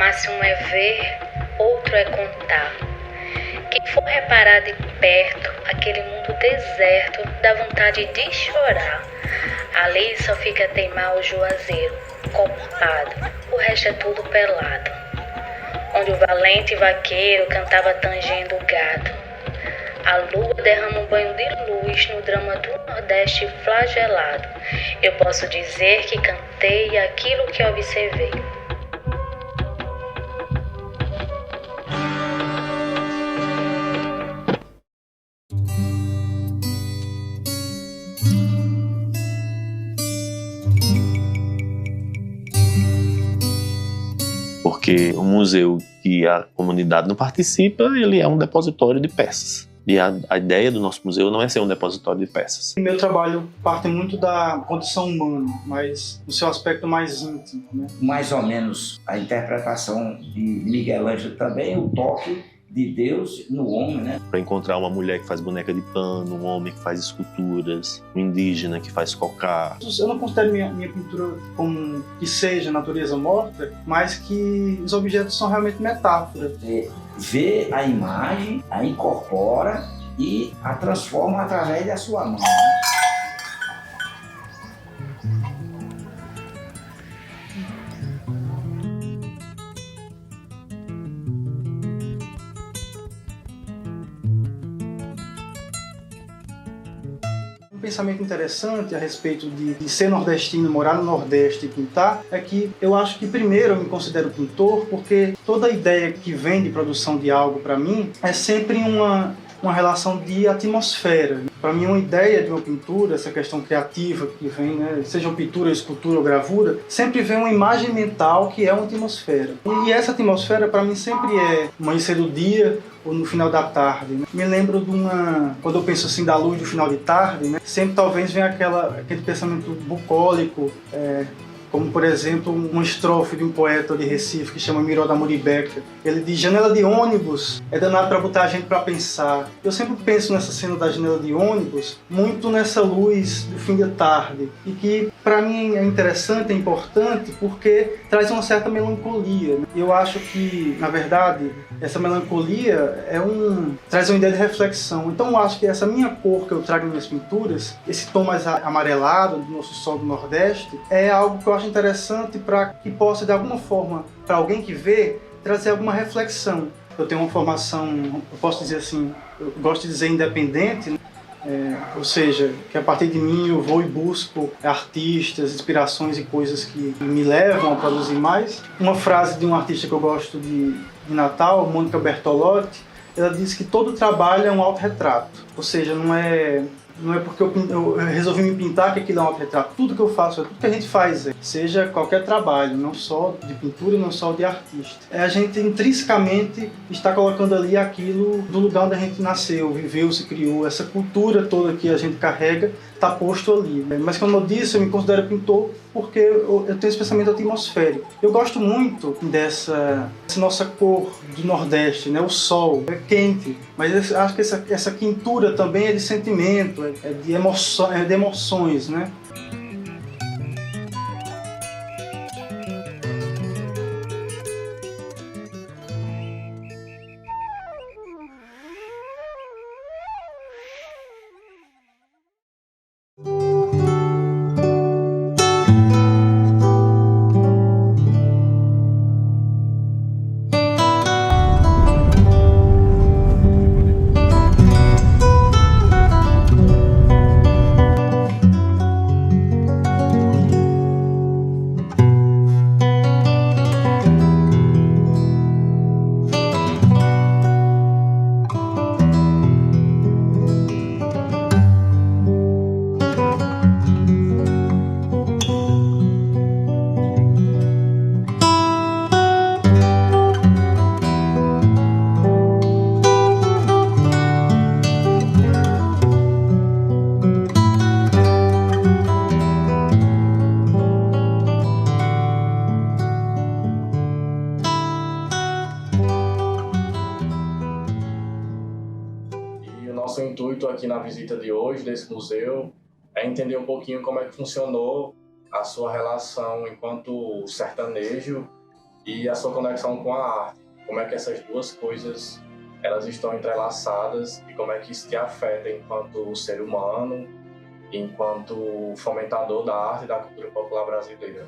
Mas se um é ver, outro é contar. Quem for reparar de perto aquele mundo deserto dá vontade de chorar. Ali só fica teimar o juazeiro, copado, o resto é tudo pelado. Onde o valente vaqueiro cantava tangendo o gado. A lua derrama um banho de luz no drama do Nordeste flagelado. Eu posso dizer que cantei aquilo que observei. Porque o museu que a comunidade não participa, ele é um depositório de peças. E a ideia do nosso museu não é ser um depositório de peças. Meu trabalho parte muito da condição humana, mas no seu aspecto mais íntimo, né? Mais ou menos a interpretação de Miguel Ângelo também, o toque de Deus no homem, né? Para encontrar uma mulher que faz boneca de pano, um homem que faz esculturas, um indígena que faz cocá. Eu não considero minha pintura como que seja natureza morta, mas que os objetos são realmente metáforas. Vê a imagem, a incorpora e a transforma através da sua mão. Um pensamento interessante a respeito de ser nordestino, morar no Nordeste e pintar, é que eu acho que primeiro eu me considero pintor porque toda ideia que vem de produção de algo para mim é sempre uma relação de atmosfera. Para mim, uma ideia de uma pintura, essa questão criativa que vem, né, seja pintura, escultura ou gravura, sempre vem uma imagem mental que é uma atmosfera. E essa atmosfera, para mim, sempre é amanhecer do dia ou no final da tarde, né? Me lembro de quando eu penso assim da luz do final de tarde, né, sempre talvez venha aquele pensamento bucólico, como, por exemplo, uma estrofe de um poeta de Recife que chama Miró da Muribeca. Ele diz: janela de ônibus é danado para botar a gente para pensar. Eu sempre penso nessa cena da janela de ônibus, muito nessa luz do fim da tarde, e que para mim é interessante, é importante, porque traz uma certa melancolia, né? Eu acho que, na verdade, essa melancolia traz uma ideia de reflexão. Então eu acho que essa minha cor que eu trago nas minhas pinturas, esse tom mais amarelado do nosso sol do Nordeste, é algo que eu acho interessante para que possa, de alguma forma, para alguém que vê, trazer alguma reflexão. Eu tenho uma formação, eu posso dizer assim, eu gosto de dizer independente, né? Ou seja, que a partir de mim eu vou e busco artistas, inspirações e coisas que me levam a produzir mais. Uma frase de um artista que eu gosto de Natal, Mônica Bertolotti, ela diz que todo trabalho é um autorretrato. Ou seja, não é porque eu resolvi me pintar que aquilo é um autorretrato. Tudo que eu faço, tudo que a gente faz, seja qualquer trabalho, não só de pintura, não só de artista. A gente intrinsecamente está colocando ali aquilo do lugar onde a gente nasceu, viveu, se criou. Essa cultura toda que a gente carrega está posto ali. Mas como eu disse, eu me considero pintor porque eu tenho esse pensamento atmosférico. Eu gosto muito dessa nossa cor do Nordeste, né? O sol é quente, mas eu acho que essa quentura também é de sentimento, é de emoções, né? Nosso intuito aqui na visita de hoje desse museu é entender um pouquinho como é que funcionou a sua relação enquanto sertanejo e a sua conexão com a arte. Como é que essas duas coisas elas estão entrelaçadas e como é que isso te afeta enquanto ser humano, enquanto fomentador da arte e da cultura popular brasileira?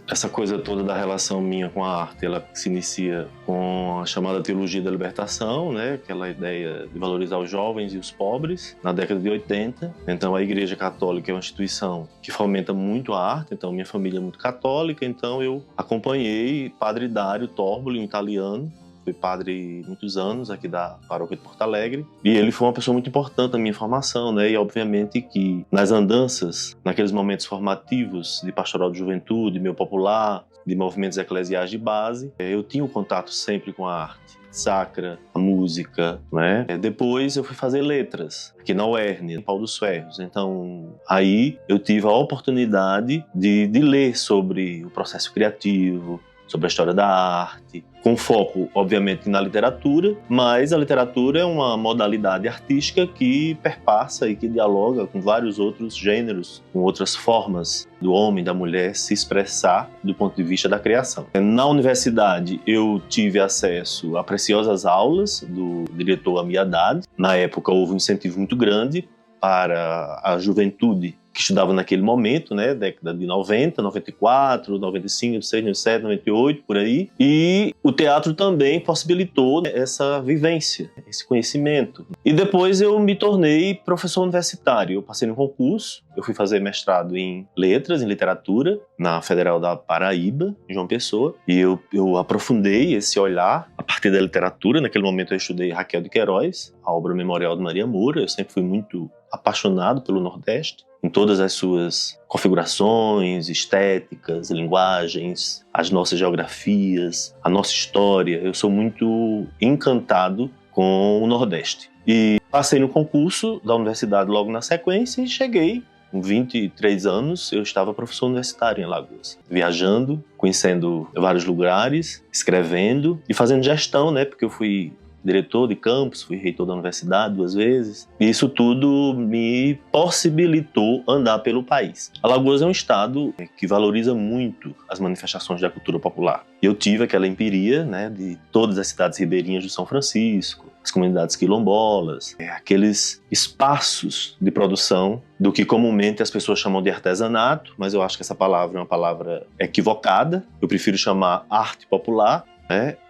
Essa coisa toda da relação minha com a arte, ela se inicia com a chamada teologia da libertação, né? Aquela ideia de valorizar os jovens e os pobres, na década de 80. Então, a Igreja Católica é uma instituição que fomenta muito a arte, então minha família é muito católica, então eu acompanhei Padre Dário Torboli, um italiano. Fui padre muitos anos aqui da paróquia de Porto Alegre e ele foi uma pessoa muito importante na minha formação, né? E obviamente que nas andanças, naqueles momentos formativos de pastoral de juventude, meio popular, de movimentos eclesiais de base, eu tinha um contato sempre com a arte sacra, a música, né? Depois eu fui fazer letras aqui na UERN, em Pau dos Ferros. Então aí eu tive a oportunidade de ler sobre o processo criativo, sobre a história da arte, com foco, obviamente, na literatura, mas a literatura é uma modalidade artística que perpassa e que dialoga com vários outros gêneros, com outras formas do homem, da mulher se expressar do ponto de vista da criação. Na universidade, eu tive acesso a preciosas aulas do diretor Ami Haddad. Na época, houve um incentivo muito grande para a juventude que estudava naquele momento, né, década de 90, 94, 95, 96, 97, 98, por aí. E o teatro também possibilitou essa vivência, esse conhecimento. E depois eu me tornei professor universitário. Eu passei no concurso, eu fui fazer mestrado em letras, em literatura, na Federal da Paraíba, em João Pessoa. E eu aprofundei esse olhar a partir da literatura. Naquele momento eu estudei Raquel de Queiroz, a obra memorial de Maria Moura. Eu sempre fui muito apaixonado pelo Nordeste, em todas as suas configurações, estéticas, linguagens, as nossas geografias, a nossa história. Eu sou muito encantado com o Nordeste. E passei no concurso da universidade logo na sequência e cheguei. Com 23 anos, eu estava professor universitário em Alagoas, viajando, conhecendo vários lugares, escrevendo e fazendo gestão, né? Porque eu fui diretor de campus, fui reitor da universidade 2 vezes. E isso tudo me possibilitou andar pelo país. Alagoas é um estado que valoriza muito as manifestações da cultura popular. Eu tive aquela empiria, né, de todas as cidades ribeirinhas do São Francisco, as comunidades quilombolas, aqueles espaços de produção do que comumente as pessoas chamam de artesanato, mas eu acho que essa palavra é uma palavra equivocada. Eu prefiro chamar arte popular.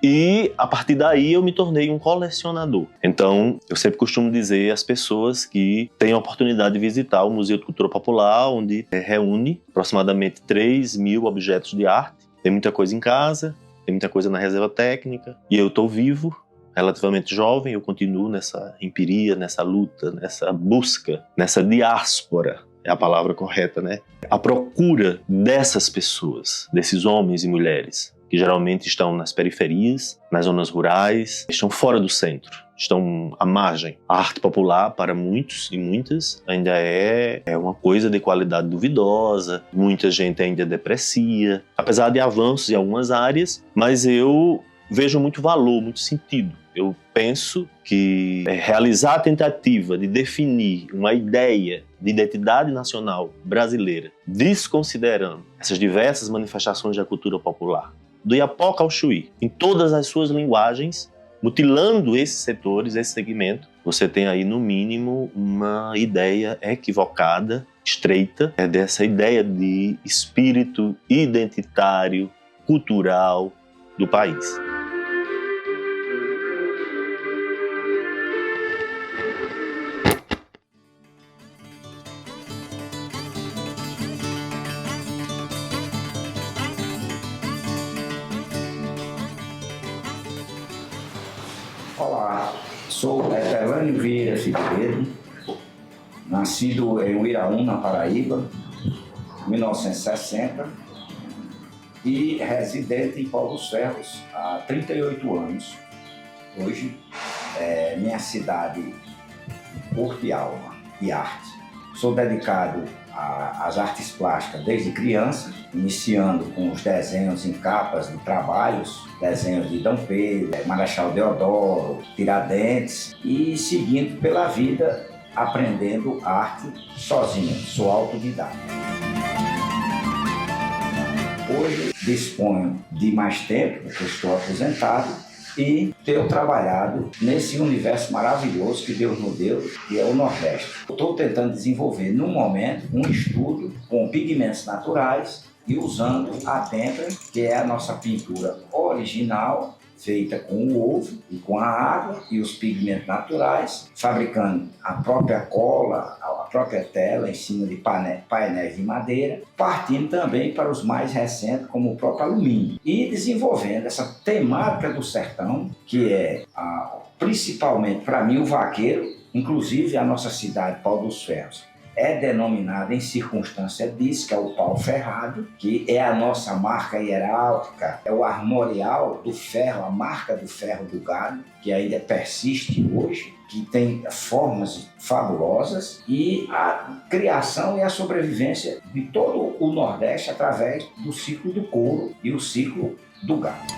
E a partir daí eu me tornei um colecionador. Então eu sempre costumo dizer às pessoas que têm a oportunidade de visitar o Museu de Cultura Popular, onde reúne aproximadamente 3.000 objetos de arte. Tem muita coisa em casa, tem muita coisa na reserva técnica, e eu estou vivo, relativamente jovem. Eu continuo nessa empiria, nessa luta, nessa busca, nessa diáspora, é a palavra correta, né? A procura dessas pessoas, desses homens e mulheres, que geralmente estão nas periferias, nas zonas rurais, estão fora do centro, estão à margem. A arte popular, para muitos e muitas, ainda é uma coisa de qualidade duvidosa, muita gente ainda deprecia, apesar de avanços em algumas áreas, mas eu vejo muito valor, muito sentido. Eu penso que realizar a tentativa de definir uma ideia de identidade nacional brasileira, desconsiderando essas diversas manifestações da cultura popular, do Iapoca ao Chuí, em todas as suas linguagens, mutilando esses setores, esse segmento, você tem aí, no mínimo, uma ideia equivocada, estreita, dessa ideia de espírito identitário, cultural do país. Olá, sou Etelânio Vieira Figueiredo, nascido em Uiraú, na Paraíba, em 1960, e residente em Pau dos Ferros há 38 anos. Hoje, minha cidade, corpo e alma e arte. Sou dedicado às artes plásticas desde criança, iniciando com os desenhos em capas de trabalhos, desenhos de D. Pedro, Marechal Deodoro, Tiradentes, e seguindo pela vida aprendendo arte sozinho, sou autodidata. Hoje disponho de mais tempo, porque eu estou aposentado, e tenho trabalhado nesse universo maravilhoso que Deus nos deu, que é o Nordeste. Estou tentando desenvolver, no momento, um estudo com pigmentos naturais e usando a tempera, que é a nossa pintura original, feita com o ovo e com a água e os pigmentos naturais, fabricando a própria cola, a própria tela em cima de painéis de madeira, partindo também para os mais recentes, como o próprio alumínio, e desenvolvendo essa temática do sertão, que é principalmente para mim o vaqueiro, inclusive a nossa cidade, Pau dos Ferros, é denominada em circunstância disso, que é o pau ferrado, que é a nossa marca hieráldica, é o armorial do ferro, a marca do ferro do gado, que ainda persiste hoje, que tem formas fabulosas, e a criação e a sobrevivência de todo o Nordeste através do ciclo do couro e o ciclo do gado.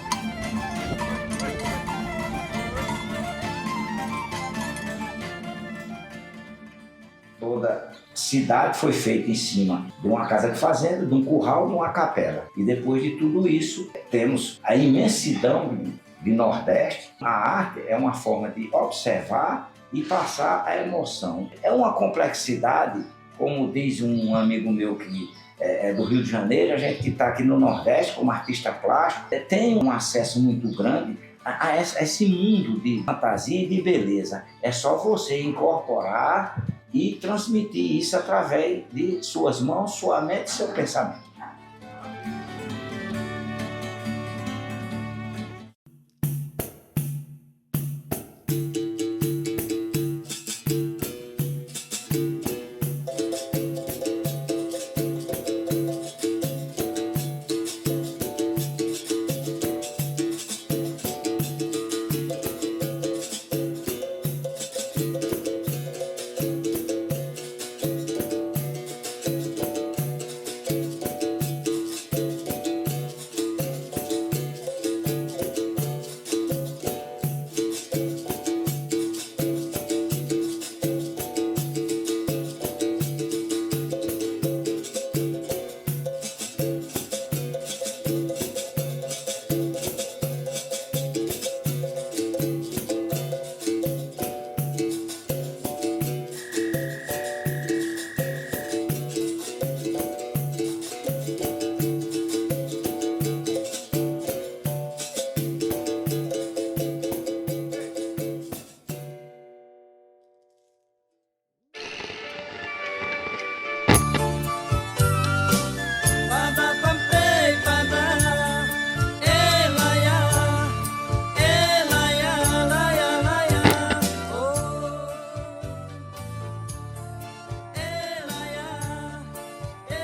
Toda cidade foi feita em cima de uma casa de fazenda, de um curral, de uma capela. E depois de tudo isso, temos a imensidão de Nordeste. A arte é uma forma de observar e passar a emoção. É uma complexidade, como diz um amigo meu que é do Rio de Janeiro, a gente que está aqui no Nordeste como artista plástico, tem um acesso muito grande a esse mundo de fantasia e de beleza. É só você incorporar e transmitir isso através de suas mãos, sua mente e seu pensamento.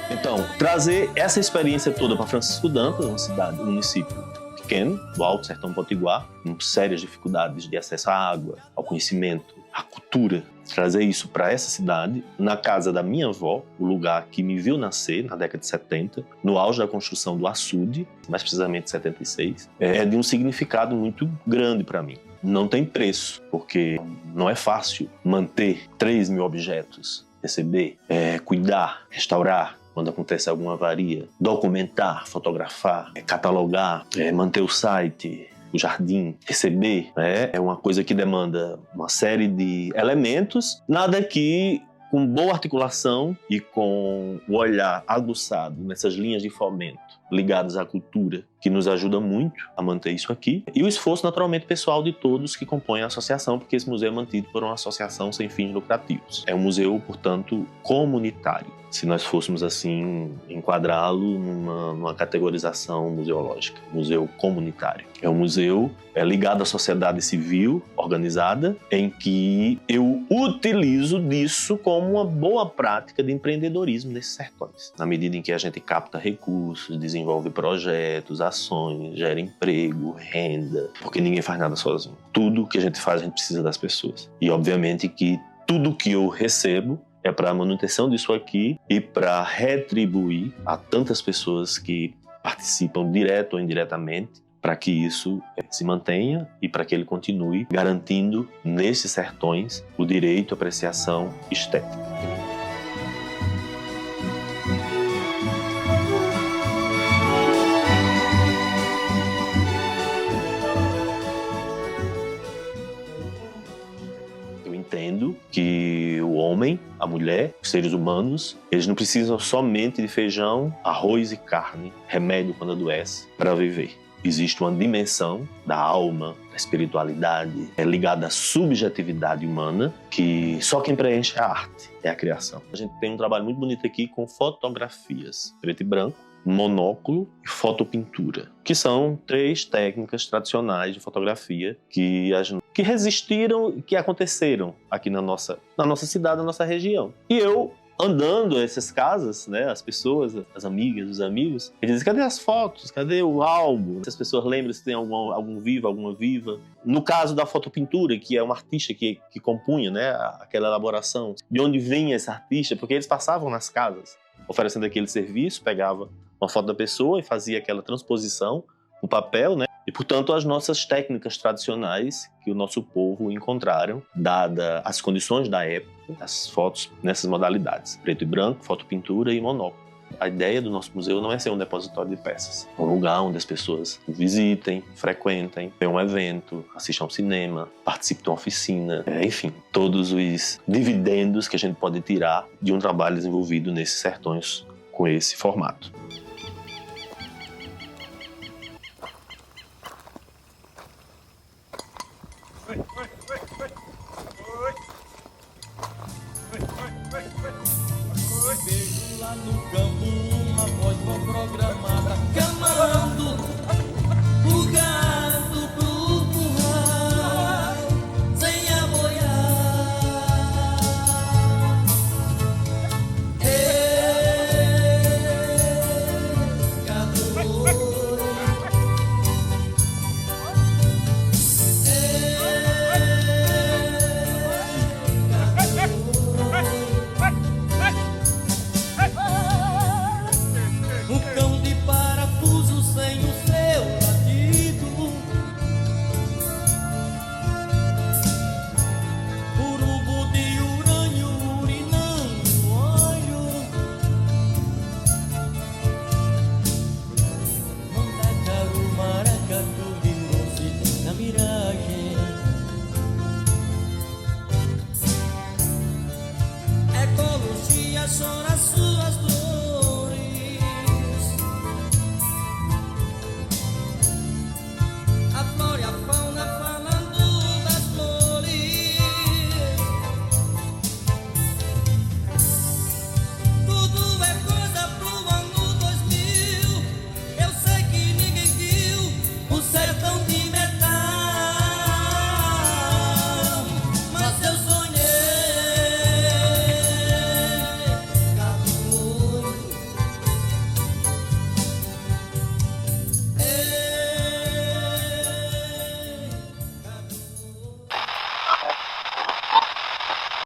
Então, trazer essa experiência toda para Francisco Dantas, uma cidade, um município pequeno, do Alto Sertão Potiguar, com sérias dificuldades de acesso à água, ao conhecimento, à cultura. Trazer isso para essa cidade, na casa da minha avó, o lugar que me viu nascer na década de 70, no auge da construção do açude, mais precisamente 76, é de um significado muito grande para mim. Não tem preço, porque não é fácil manter 3 mil objetos, receber, cuidar, restaurar, quando acontece alguma avaria, documentar, fotografar, catalogar, manter o site, o jardim, receber, é uma coisa que demanda uma série de elementos, nada que com boa articulação e com o olhar aguçado nessas linhas de fomento ligadas à cultura, que nos ajuda muito a manter isso aqui, e o esforço naturalmente pessoal de todos que compõem a associação, porque esse museu é mantido por uma associação sem fins lucrativos. É um museu, portanto, comunitário, se nós fôssemos assim enquadrá-lo numa categorização museológica, museu comunitário. É um museu ligado à sociedade civil organizada, em que eu utilizo disso como uma boa prática de empreendedorismo nesses sertões, na medida em que a gente capta recursos, desenvolve projetos, ações, gera emprego, renda, porque ninguém faz nada sozinho. Tudo que a gente faz, a gente precisa das pessoas. E obviamente que tudo que eu recebo é para a manutenção disso aqui e para retribuir a tantas pessoas que participam direto ou indiretamente para que isso se mantenha e para que ele continue garantindo nesses sertões o direito à apreciação estética. dizendo que o homem, a mulher, os seres humanos, eles não precisam somente de feijão, arroz e carne, remédio quando adoece, para viver. Existe uma dimensão da alma, da espiritualidade, ligada à subjetividade humana, que só quem preenche é a arte, é a criação. A gente tem um trabalho muito bonito aqui com fotografias, preto e branco, monóculo e fotopintura, que são 3 técnicas tradicionais de fotografia que resistiram, que aconteceram aqui na nossa cidade, na nossa região. E eu, andando essas casas, né, as pessoas, as amigas, os amigos, eles dizem, cadê as fotos? Cadê o álbum? Se as pessoas lembram se tem algum vivo, alguma viva. No caso da fotopintura, que é uma artista que compunha, né, aquela elaboração, de onde vinha esse artista, porque eles passavam nas casas, oferecendo aquele serviço, pegava uma foto da pessoa e fazia aquela transposição no papel, né? E, portanto, as nossas técnicas tradicionais que o nosso povo encontraram, dada as condições da época, as fotos nessas modalidades, preto e branco, fotopintura e monóculo. A ideia do nosso museu não é ser um depositório de peças, um lugar onde as pessoas visitem, frequentem, tenham um evento, assistam ao cinema, participem de uma oficina, enfim, todos os dividendos que a gente pode tirar de um trabalho desenvolvido nesses sertões com esse formato. Beijo lá no